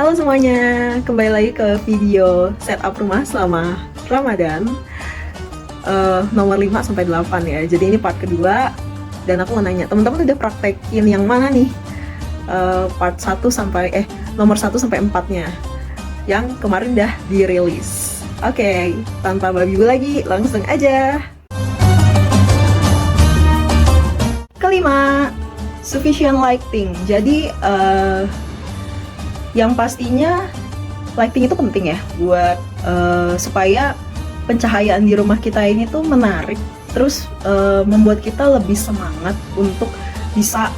Halo semuanya, kembali lagi ke video setup rumah selama Ramadan nomor 5 sampai 8 ya. Jadi ini part kedua dan aku mau nanya, teman-teman udah praktekin yang mana nih? Part 1 sampai nomor 1 sampai 4-nya yang kemarin udah dirilis. Oke, tanpa babi bu lagi, langsung aja. Kelima, sufficient lighting. Jadi yang pastinya lighting itu penting ya buat supaya pencahayaan di rumah kita ini tuh menarik, terus membuat kita lebih semangat untuk bisa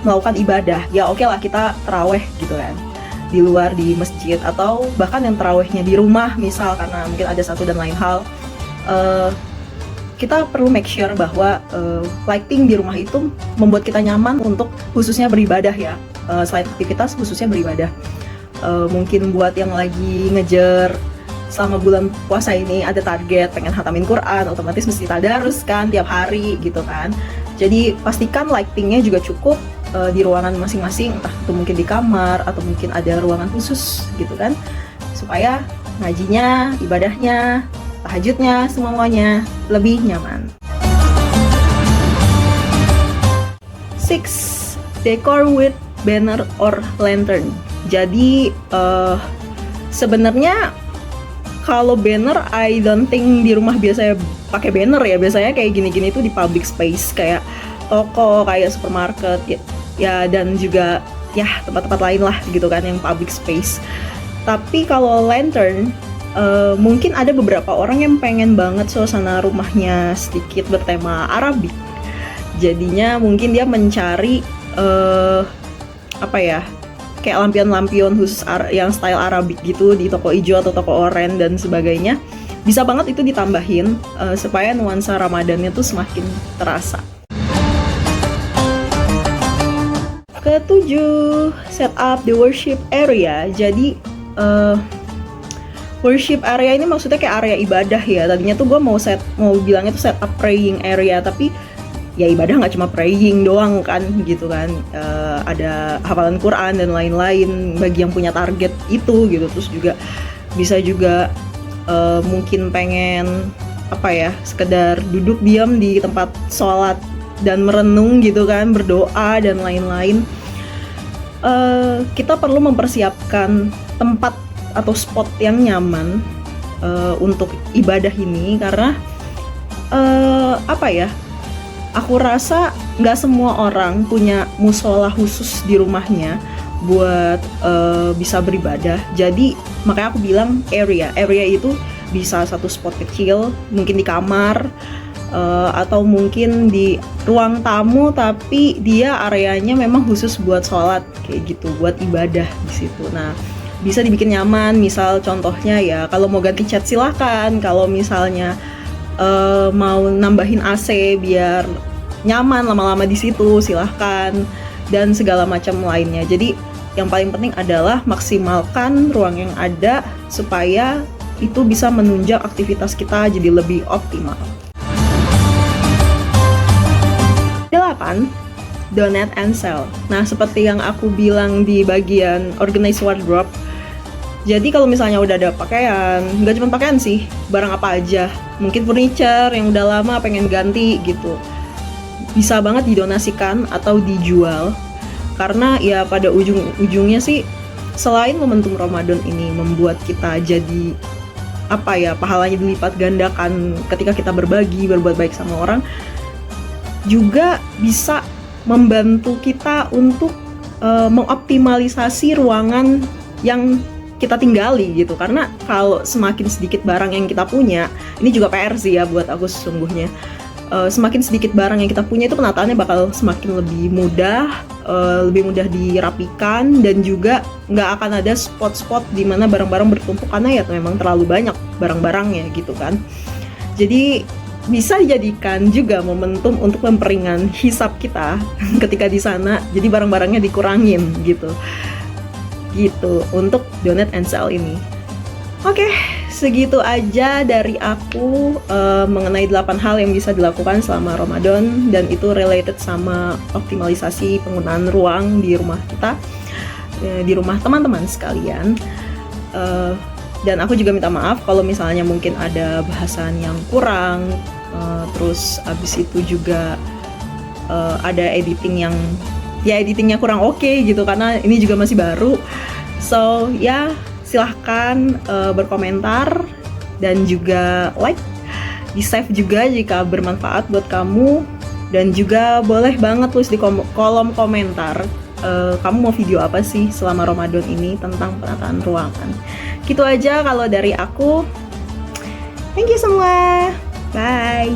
melakukan ibadah. Ya oke lah, kita taraweh gitu kan di luar di masjid, atau bahkan yang tarawehnya di rumah misal karena mungkin ada satu dan lain hal. Kita perlu make sure bahwa lighting di rumah itu membuat kita nyaman untuk khususnya beribadah ya. Selain aktivitas, khususnya beribadah. Mungkin buat yang lagi ngejar selama bulan puasa ini ada target pengen hatamin Quran, otomatis mesti tadarus kan tiap hari gitu kan. Jadi pastikan lightingnya juga cukup di ruangan masing-masing, entah itu mungkin di kamar atau mungkin ada ruangan khusus gitu kan, supaya ngajinya, ibadahnya, tahajudnya, semuanya lebih nyaman. 6. Decor with banner or lantern. Jadi sebenarnya kalau banner, I don't think di rumah biasanya pakai banner ya. Biasanya kayak gini-gini tuh di public space, kayak toko, kayak supermarket ya, dan juga ya tempat-tempat lain lah gitu kan yang public space. Tapi kalau lantern, mungkin ada beberapa orang yang pengen banget suasana rumahnya sedikit bertema Arabik. Jadinya mungkin dia mencari kayak lampion-lampion khusus yang style Arabik gitu di toko hijau atau toko oranye dan sebagainya. Bisa banget itu ditambahin supaya nuansa Ramadannya tuh semakin terasa. Ketujuh, set up the worship area. Jadi worship area ini maksudnya kayak area ibadah ya. Tadinya tuh gue mau bilangnya tuh set up praying area, tapi ya ibadah nggak cuma praying doang kan gitu kan, ada hafalan Quran dan lain-lain bagi yang punya target itu gitu. Terus juga bisa juga mungkin pengen sekedar duduk diam di tempat sholat dan merenung gitu kan, berdoa dan lain-lain. Kita perlu mempersiapkan tempat atau spot yang nyaman untuk ibadah ini, karena aku rasa nggak semua orang punya musola khusus di rumahnya buat bisa beribadah. Jadi makanya aku bilang area itu bisa satu spot kecil, mungkin di kamar atau mungkin di ruang tamu, tapi dia areanya memang khusus buat sholat kayak gitu, buat ibadah di situ. Nah, bisa dibikin nyaman. Misal contohnya ya, kalau mau ganti cat silahkan, kalau misalnya mau nambahin AC biar nyaman lama-lama di situ silahkan, dan segala macam lainnya. Jadi yang paling penting adalah maksimalkan ruang yang ada supaya itu bisa menunjang aktivitas kita jadi lebih optimal. 8. Donate and sell. Nah, seperti yang aku bilang di bagian organize wardrobe, jadi kalau misalnya udah ada pakaian, nggak cuma pakaian sih, barang apa aja, mungkin furniture yang udah lama pengen ganti gitu, bisa banget didonasikan atau dijual. Karena ya pada ujung-ujungnya sih, selain momentum Ramadan ini membuat kita jadi pahalanya dilipat gandakan ketika kita berbagi, berbuat baik sama orang, juga bisa membantu kita untuk mengoptimalisasi ruangan yang kita tinggali gitu. Karena kalau semakin sedikit barang yang kita punya, ini juga PR sih ya buat aku sesungguhnya, semakin sedikit barang yang kita punya itu penataannya bakal semakin lebih mudah dirapikan, dan juga nggak akan ada spot-spot di mana barang-barang bertumpuk karena ya memang terlalu banyak barang-barangnya gitu kan. Jadi bisa dijadikan juga momentum untuk memperingan hisab kita ketika di sana, jadi barang-barangnya dikurangin gitu untuk donate and sell ini. Oke, segitu aja dari aku mengenai 8 hal yang bisa dilakukan selama Ramadan, dan itu related sama optimalisasi penggunaan ruang di rumah kita. di rumah teman-teman sekalian. Dan aku juga minta maaf kalau misalnya mungkin ada bahasan yang kurang, terus abis itu juga ada editingnya kurang oke gitu, karena ini juga masih baru. So ya, silahkan berkomentar dan juga like, di save juga jika bermanfaat buat kamu, dan juga boleh banget tulis di kolom komentar kamu mau video apa sih selama Ramadan ini tentang penataan ruangan. Gitu aja kalau dari aku. Thank you semua. Bye.